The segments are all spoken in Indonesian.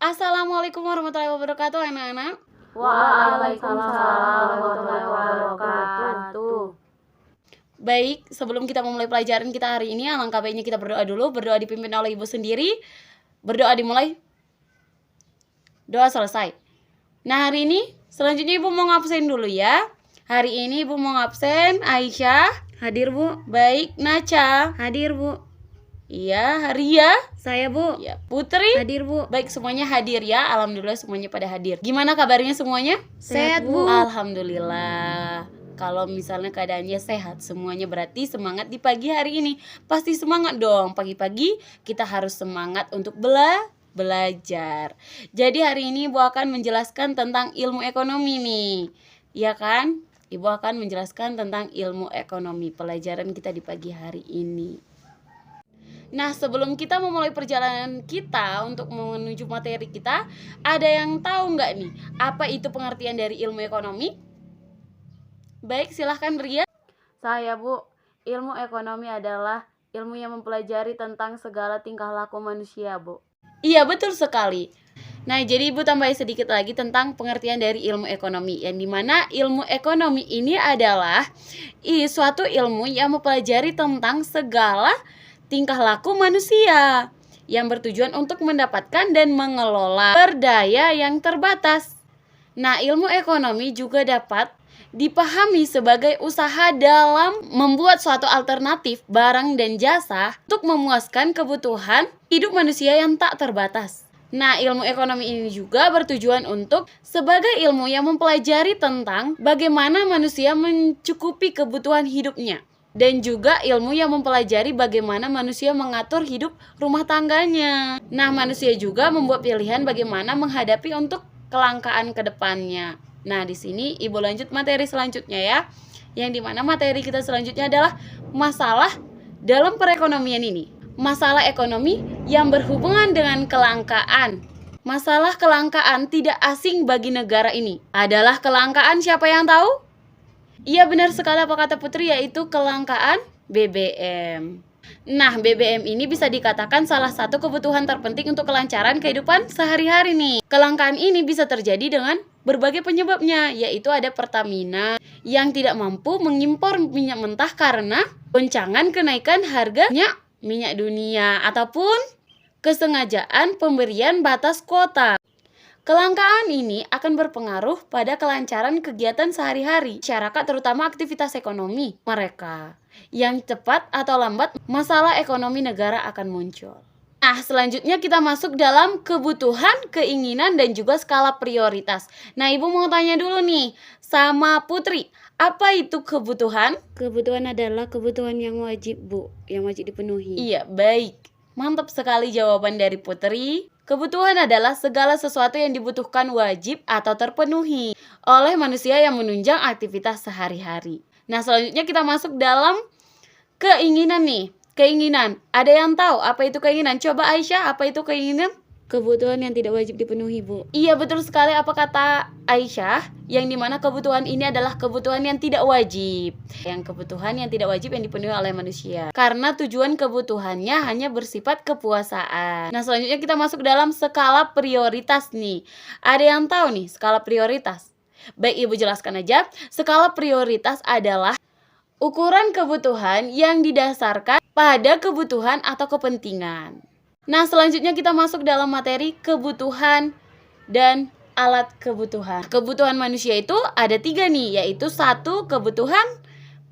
Assalamualaikum warahmatullahi wabarakatuh, anak-anak. Waalaikumsalam warahmatullahi wabarakatuh. Baik, sebelum kita memulai pelajaran kita hari ini, alangkah baiknya kita berdoa dulu. Berdoa dipimpin oleh ibu sendiri. Berdoa dimulai, doa selesai. Nah, hari ini selanjutnya ibu mau ngabsen dulu ya. Hari ini ibu mau ngabsen Aisyah. Hadir bu. Baik, Naca. Hadir bu. Iya, Ria. Saya bu. Ya, Putri. Hadir bu. Baik, semuanya hadir ya. Alhamdulillah semuanya pada hadir. Gimana kabarnya semuanya? Sehat, Bu. Alhamdulillah. Kalau misalnya keadaannya sehat semuanya, berarti semangat di pagi hari ini. Pasti semangat dong. Pagi-pagi kita harus semangat untuk belajar. Jadi hari ini Ibu akan menjelaskan tentang ilmu ekonomi nih. Ya kan? Ibu akan menjelaskan tentang ilmu ekonomi, pelajaran kita di pagi hari ini. Nah, sebelum kita memulai perjalanan kita untuk menuju materi kita, ada yang tahu nggak nih apa itu pengertian dari ilmu ekonomi? Baik, silahkan Ria. Saya Bu, ilmu ekonomi adalah ilmu yang mempelajari tentang segala tingkah laku manusia, Bu. Iya, betul sekali. Nah, jadi Ibu tambahin sedikit lagi tentang pengertian dari ilmu ekonomi, yang dimana ilmu ekonomi ini adalah suatu ilmu yang mempelajari tentang segala tingkah laku manusia yang bertujuan untuk mendapatkan dan mengelola berdaya yang terbatas. Nah, ilmu ekonomi juga dapat dipahami sebagai usaha dalam membuat suatu alternatif barang dan jasa untuk memuaskan kebutuhan hidup manusia yang tak terbatas. Nah, ilmu ekonomi ini juga bertujuan untuk sebagai ilmu yang mempelajari tentang bagaimana manusia mencukupi kebutuhan hidupnya, dan juga ilmu yang mempelajari bagaimana manusia mengatur hidup rumah tangganya. Nah, manusia juga membuat pilihan bagaimana menghadapi untuk kelangkaan ke depannya. Nah, di sini Ibu lanjut materi selanjutnya ya. Yang dimana materi kita selanjutnya adalah masalah dalam perekonomian ini. Masalah ekonomi yang berhubungan dengan kelangkaan. Masalah kelangkaan tidak asing bagi negara ini. Adalah kelangkaan siapa yang tahu? Iya, benar sekali apa kata Putri, yaitu kelangkaan BBM. Nah, BBM ini bisa dikatakan salah satu kebutuhan terpenting untuk kelancaran kehidupan sehari-hari nih. Kelangkaan ini bisa terjadi dengan berbagai penyebabnya, yaitu ada Pertamina yang tidak mampu mengimpor minyak mentah karena goncangan kenaikan harganya minyak dunia ataupun kesengajaan pemberian batas kuota. Kelangkaan ini akan berpengaruh pada kelancaran kegiatan sehari-hari masyarakat, terutama aktivitas ekonomi mereka. Yang cepat atau lambat, masalah ekonomi negara akan muncul. Nah, selanjutnya kita masuk dalam kebutuhan, keinginan, dan juga skala prioritas. Nah, Ibu mau tanya dulu nih sama Putri, apa itu kebutuhan? Kebutuhan adalah kebutuhan yang wajib, Bu, yang wajib dipenuhi. Iya, baik. Mantap sekali jawaban dari Putri. Kebutuhan adalah segala sesuatu yang dibutuhkan wajib atau terpenuhi oleh manusia yang menunjang aktivitas sehari-hari. Nah, selanjutnya kita masuk dalam keinginan nih. Keinginan. Ada yang tahu apa itu keinginan? Coba Aisyah, apa itu keinginan? Kebutuhan yang tidak wajib dipenuhi, Bu. Iya, betul sekali apa kata Aisyah, yang dimana kebutuhan ini adalah kebutuhan yang tidak wajib. Yang kebutuhan yang tidak wajib yang dipenuhi oleh manusia, karena tujuan kebutuhannya hanya bersifat kepuasaan. Nah, selanjutnya kita masuk dalam skala prioritas nih. Ada yang tahu nih skala prioritas? Baik, Ibu jelaskan aja. Skala prioritas adalah ukuran kebutuhan yang didasarkan pada kebutuhan atau kepentingan. Nah, selanjutnya kita masuk dalam materi kebutuhan dan alat kebutuhan. Kebutuhan manusia itu ada 3 nih, yaitu 1 kebutuhan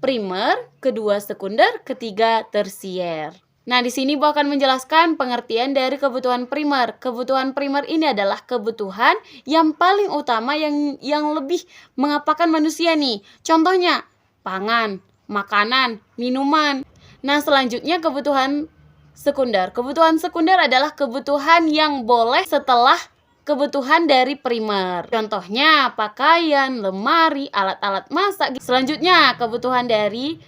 primer, 2 sekunder, 3 tersier. Nah, di sini Bu akan menjelaskan pengertian dari kebutuhan primer. Kebutuhan primer ini adalah kebutuhan yang paling utama yang lebih mengapakan manusia nih. Contohnya, pangan, makanan, minuman. Nah, selanjutnya kebutuhan sekunder. Kebutuhan sekunder adalah kebutuhan yang boleh setelah kebutuhan dari primer. Contohnya pakaian, lemari, alat-alat masak. Selanjutnya kebutuhan dari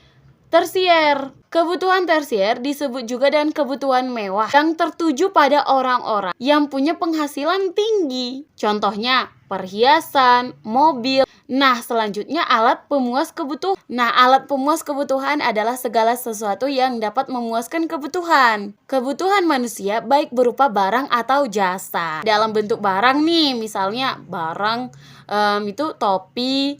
tersier. Kebutuhan tersier disebut juga dengan kebutuhan mewah yang tertuju pada orang-orang yang punya penghasilan tinggi. Contohnya perhiasan, mobil. Nah, selanjutnya alat pemuas kebutuhan. Nah, alat pemuas kebutuhan adalah segala sesuatu yang dapat memuaskan kebutuhan. Kebutuhan manusia baik berupa barang atau jasa. Dalam bentuk barang nih, misalnya barang itu topi,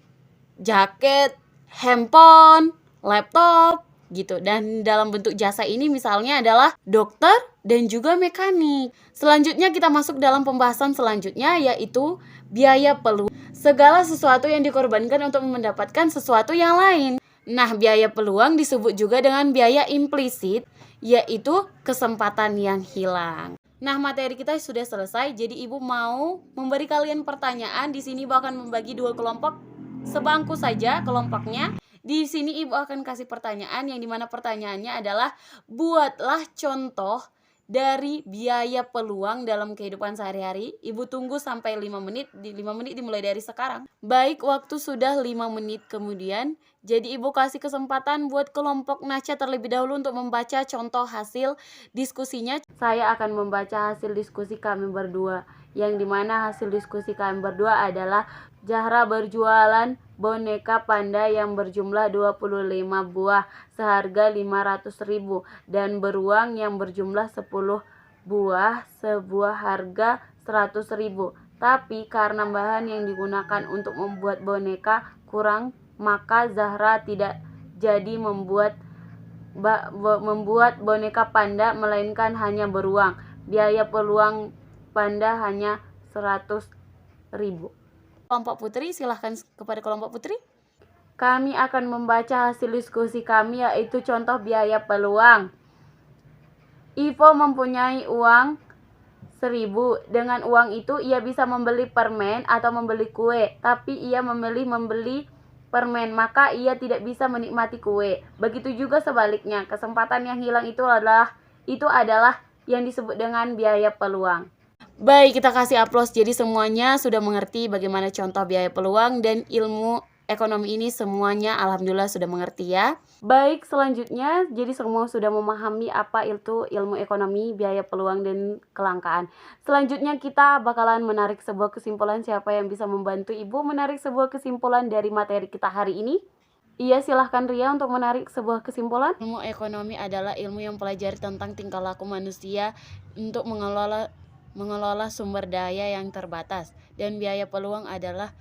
jaket, handphone, laptop gitu. Dan dalam bentuk jasa ini misalnya adalah dokter dan juga mekanik. Selanjutnya kita masuk dalam pembahasan selanjutnya, yaitu biaya peluang. Segala sesuatu yang dikorbankan untuk mendapatkan sesuatu yang lain. Nah, biaya peluang disebut juga dengan biaya implisit, yaitu kesempatan yang hilang. Nah, materi kita sudah selesai. Jadi Ibu mau memberi kalian pertanyaan. Di sini Ibu akan membagi 2 kelompok, sebangku saja kelompoknya. Di sini Ibu akan kasih pertanyaan yang dimana pertanyaannya adalah buatlah contoh dari biaya peluang dalam kehidupan sehari-hari. Ibu tunggu sampai 5 menit. 5 menit dimulai dari sekarang. Baik, waktu sudah 5 menit kemudian. Jadi Ibu kasih kesempatan buat kelompok Naca terlebih dahulu untuk membaca contoh hasil diskusinya. Saya akan membaca hasil diskusi kami berdua, yang dimana hasil diskusi kami berdua adalah Zahra berjualan boneka panda yang berjumlah 25 buah seharga 500.000 dan beruang yang berjumlah 10 buah sebuah harga 100.000. Tapi karena bahan yang digunakan untuk membuat boneka kurang, maka Zahra tidak jadi membuat boneka panda melainkan hanya beruang. Biaya peluang panda hanya 100.000. Kelompok Putri, silahkan kepada kelompok Putri. Kami akan membaca hasil diskusi kami, yaitu contoh biaya peluang. Ivo mempunyai uang 1.000. Dengan uang itu ia bisa membeli permen atau membeli kue, tapi ia memilih membeli permen, maka ia tidak bisa menikmati kue. Begitu juga sebaliknya, kesempatan yang hilang itu adalah yang disebut dengan biaya peluang. Baik, kita kasih aplaus. Jadi semuanya sudah mengerti bagaimana contoh biaya peluang dan ilmu ekonomi ini semuanya alhamdulillah sudah mengerti ya. Baik, selanjutnya jadi semua sudah memahami apa itu ilmu ekonomi, biaya peluang, dan kelangkaan. Selanjutnya kita bakalan menarik sebuah kesimpulan. Siapa yang bisa membantu Ibu menarik sebuah kesimpulan dari materi kita hari ini? Iya, silahkan Ria untuk menarik sebuah kesimpulan. Ilmu ekonomi adalah ilmu yang mempelajari tentang tingkah laku manusia untuk mengelola sumber daya yang terbatas, dan biaya peluang adalah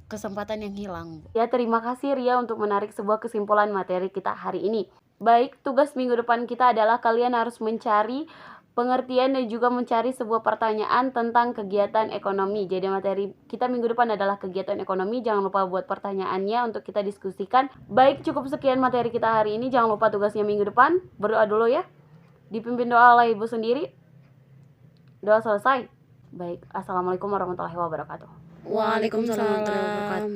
kesempatan yang hilang. Ya, terima kasih Ria untuk menarik sebuah kesimpulan materi kita hari ini. Baik, tugas minggu depan kita adalah kalian harus mencari pengertian dan juga mencari sebuah pertanyaan tentang kegiatan ekonomi. Jadi materi kita minggu depan adalah kegiatan ekonomi. Jangan lupa buat pertanyaannya untuk kita diskusikan. Baik, cukup sekian materi kita hari ini. Jangan lupa tugasnya minggu depan. Berdoa dulu ya. Dipimpin doa oleh Ibu sendiri. Doa selesai. Baik, assalamualaikum warahmatullahi wabarakatuh. Waalaikumsalam warahmatullahi wabarakatuh.